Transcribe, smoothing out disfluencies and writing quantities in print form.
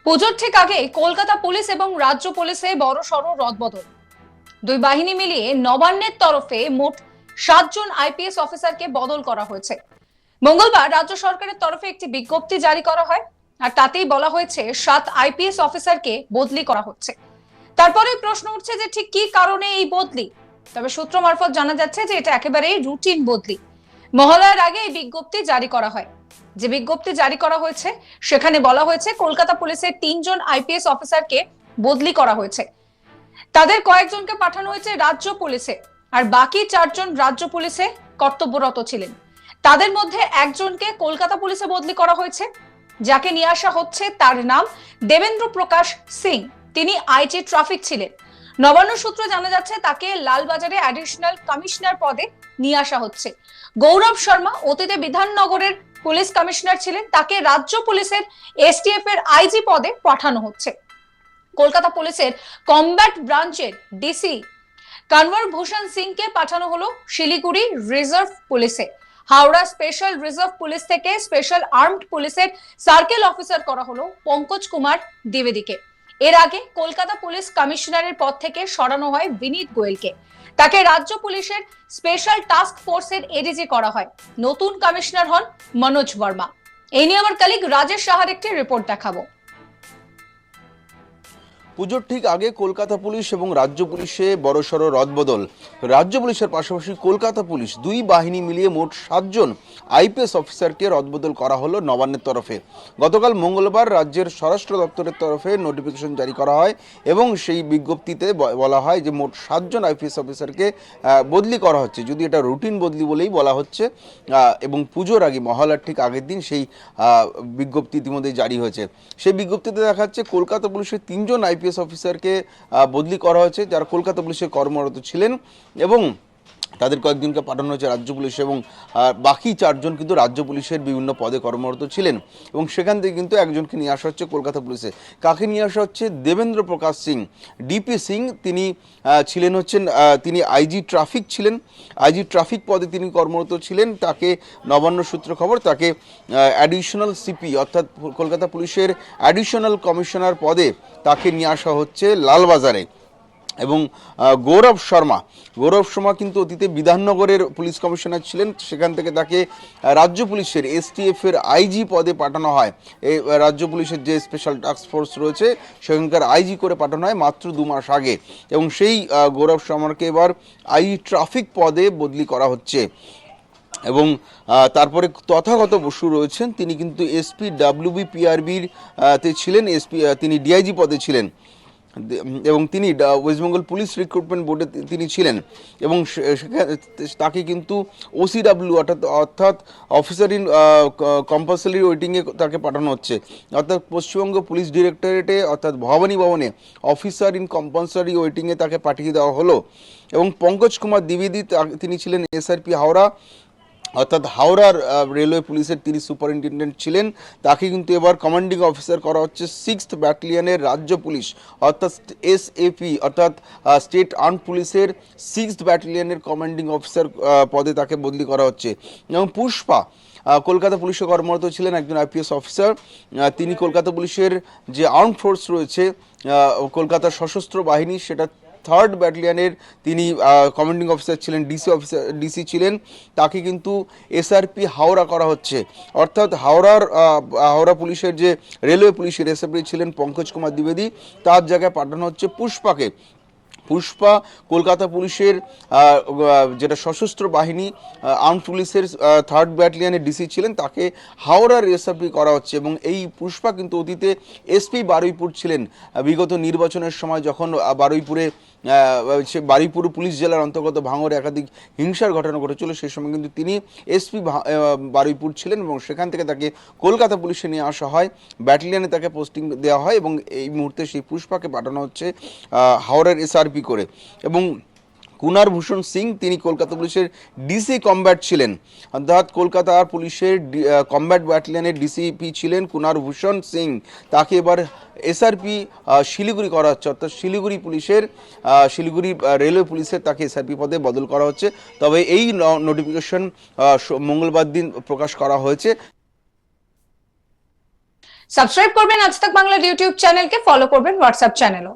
পুজোর ঠিক আগে কলকাতা পুলিশ এবং রাজ্য পুলিশে বড়সড় রদবদল। দুই বাহিনী মিলিয়ে নবান্নের তরফে মোট 7 জন আইপিএস অফিসারকে বদল করা হয়েছে। মঙ্গলবার রাজ্য সরকারের তরফে একটি বিজ্ঞপ্তি জারি করা হয়, আর তাতেই বলা হয়েছে 7 আইপিএস অফিসারকে বদলি করা হচ্ছে। তারপরে প্রশ্ন উঠছে যে ঠিক কি কারণে এই বদলি। তবে সূত্র মারফত জানা যাচ্ছে যে এটা একেবারেই রুটিন বদলি। মহালয়ার আগে এই বিজ্ঞপ্তি জারি করা হয়। যে বিজ্ঞপ্তি জারি করা হয়েছে সেখানে বলা হয়েছে কলকাতা পুলিশের 3 জন আইপিএস অফিসারকে বদলি করা হয়েছে। তাদের কয়েকজনকে পাঠানো হয়েছে রাজ্য পুলিশে, আর বাকি 4 জন রাজ্য পুলিশে কর্তব্যরত ছিলেন। তাদের মধ্যে একজনকে কলকাতা পুলিশে বদলি করা হয়েছে। যাকে নিয়ে আসা হচ্ছে তার নাম দেবেন্দ্র প্রকাশ সিং। তিনি আইটি ট্রাফিক ছিলেন। নবান্ন সূত্র জানা যাচ্ছে তাকে লালবাজারে অ্যাডিশনাল কমিশনার পদে নিয়ে আসা হচ্ছে। গৌরব শর্মা অতীতে বিধাননগরের পুলিশ কমিশনার ছিলেন, তাকে রাজ্য পুলিশের এসটিএফ এর আইজি পদে পাঠানো হচ্ছে। কলকাতা পুলিশের কমব্যাট ব্রাঞ্চের ডিসি কনওয়ার ভূষণ সিংকে পাঠানো হলো শিলিগুড়ি রিজার্ভ পুলিশে। হাওড়া স্পেশাল রিজার্ভ পুলিশ থেকে স্পেশাল আর্মড পুলিশের সার্কেল অফিসার করা হলো পঙ্কজ কুমার দ্বিবেদীকে। এর আগে কলকাতা পুলিশ কমিশনারের পদ থেকে সরানো হয় বিনীত গোয়েলকে। তাকে রাজ্য পুলিশের স্পেশাল টাস্ক ফোর্সের এডিজি করা হয়। নতুন কমিশনার হন মনোজ বর্মা। এই নিয়ে আমার কলিগ রাজেশ সাহার একটি রিপোর্ট দেখাবো। পুজোর ঠিক আগে কলকাতা পুলিশ এবং রাজ্য পুলিশে বড়সড় রদবদল। রাজ্য পুলিশের পাশাপাশি কলকাতা পুলিশ দুই বাহিনী মিলিয়ে মোট 7 জন আইপিএস অফিসারকে রদবদল করা হলো নবান্নের তরফে। গতকাল মঙ্গলবার রাজ্যের স্বরাষ্ট্র দপ্তরের তরফে নোটিফিকেশন জারি করা হয় এবং সেই বিজ্ঞপ্তিতে বলা হয় যে মোট 7 জন আইপিএস অফিসারকে বদলি করা হচ্ছে, যদি এটা রুটিন বদলি বলেই বলা হচ্ছে। এবং পুজোর আগে মহালয়ার ঠিক আগের দিন সেই বিজ্ঞপ্তি ইতিমধ্যে জারি হয়েছে। সেই বিজ্ঞপ্তিতে দেখা যাচ্ছে কলকাতা পুলিশের 3 জন আইপিএস অফিসারকে বদলি করা হয়েছে, যারা কলকাতা পুলিশে কর্মরত ছিলেন, এবং তাদের কয়েকজনকে পাঠানো হয়েছে রাজ্য পুলিশ, এবং বাকি 4 জন কিন্তু রাজ্য পুলিশের বিভিন্ন পদে কর্মরত ছিলেন। এবং সেখান থেকে কিন্তু একজনকে নিয়ে আসা হচ্ছে কলকাতা পুলিশে। কাকে নিয়ে আসা হচ্ছে? দেবেন্দ্র প্রকাশ সিং, ডিপি সিং। তিনি ছিলেন হচ্ছেন তিনি আইজি ট্রাফিক ছিলেন। আইজি ট্রাফিক পদে তিনি কর্মরত ছিলেন। তাকে নবান্ন সূত্র খবর তাকে অ্যাডিশনাল সিপি অর্থাৎ কলকাতা পুলিশের অ্যাডিশনাল কমিশনার পদে তাকে নিয়ে আসা হচ্ছে লালবাজারে। এবং গৌরব শর্মা কিন্তু অতীতে বিধাননগরের পুলিশ কমিশনার ছিলেন, সেখান থেকে তাকে রাজ্য পুলিশের এসটিএফ এর আইজি পদে পাঠানো হয়। এই রাজ্য পুলিশের যে স্পেশাল টাস্ক ফোর্স রয়েছে সেখানকার আইজি করে পাঠানো হয় মাত্র 2 মাস আগে। এবং সেই গৌরব শর্মাকে এবার আইজি ট্রাফিক পদে বদলি করা হচ্ছে। এবং তারপরে তথাগত বসু রয়েছেন, তিনি কিন্তু এসপি WBPRBর তে ছিলেন, তিনি ডিআইজি পদে ছিলেন, এবং তিনি ওয়েস্ট বেঙ্গল পুলিশ রিক্রুটমেন্ট বোর্ডে তিনি ছিলেন। এবং তাকে কিন্তু OCW অর্থাৎ অফিসার ইন কম্পালসারি ওয়েটিংয়ে তাকে পাঠানো হচ্ছে। অর্থাৎ পশ্চিমবঙ্গ পুলিশ ডিরেক্টরেটে অর্থাৎ ভবানী ভবনে অফিসার ইন কম্পালসারি ওয়েটিংয়ে তাকে পাঠিয়ে দেওয়া হলো। এবং পঙ্কজ কুমার দ্বিবেদী, তিনি ছিলেন SRP হাওড়া, অর্থাৎ হাওড়ার রেলওয়ে পুলিশের তিনি সুপারিনটেন্ডেন্ট ছিলেন। তাকে কিন্তু এবার কমান্ডিং অফিসার করা হচ্ছে 6th ব্যাটালিয়নের রাজ্য পুলিশ অর্থাৎ SAP অর্থাৎ স্টেট আর্মড পুলিশের 6th ব্যাটালিয়নের কমান্ডিং অফিসার পদে তাকে বদলি করা হচ্ছে। এবং পুষ্পা কলকাতা পুলিশে কর্মরত ছিলেন, একজন আইপিএস অফিসার। তিনি কলকাতা পুলিশের যে আর্মড ফোর্স রয়েছে, কলকাতার সশস্ত্র বাহিনী, সেটা 3rd ব্যাটালিয়নের তিনি কমান্ডিং অফিসার ছিলেন, ডিসি ছিলেন। তাকে কিন্তু SRP হাওড়া করা হচ্ছে। অর্থাৎ হাওড়া পুলিশের যে রেলওয়ে পুলিশের SRP ছিলেন পঙ্কজ কুমার দ্বিবেদী, তার জায়গায় পাঠানো হচ্ছে পুষ্পাকে। পুষ্পা কলকাতা পুলিশের যেটা সশস্ত্র বাহিনী আর্মড পুলিশের 3rd ব্যাটালিয়নের ডিসি ছিলেন, তাকে হাওড়ার SRP করা হচ্ছে। এবং এই পুষ্পা কিন্তু অতীতে এসপি বারুইপুর ছিলেন। বিগত নির্বাচনের সময় যখন বারুইপুর পুলিশ জেলার অন্তর্গত ভাঙড়ে একাধিক হিংসার ঘটনা ঘটেছিল, সেই সময় কিন্তু তিনি এসপি বারুইপুর ছিলেন, এবং সেখান থেকে তাকে কলকাতা পুলিশে নিয়ে আসা হয়, ব্যাটালিয়নে তাকে পোস্টিং দেওয়া হয়। এবং এই মুহূর্তে সেই পুষ্পাকে পাঠানো হচ্ছে হাওড়ার SRP করে। এবং কুনার ভূষণ সিং, তিনি কলকাতা পুলিশের ডিসি কমব্যাট ছিলেন, অর্থাৎ কলকাতা পুলিশের কমব্যাট ব্যাটালিয়নের ডিসিপি ছিলেন কুনার ভূষণ সিং। তাকে এবার SRP শিলিগুড়ি করা হচ্ছে, অর্থাৎ শিলিগুড়ি রেলওয়ে পুলিশের তাকে SRP পদে বদল করা হচ্ছে। তবে এই নোটিফিকেশন মঙ্গলবার দিন প্রকাশ করা হয়েছে। সাবস্ক্রাইব করবেন আজ তাক বাংলার ইউটিউব চ্যানেলকে, ফলো করবেন হোয়াটসঅ্যাপ চ্যানেলও।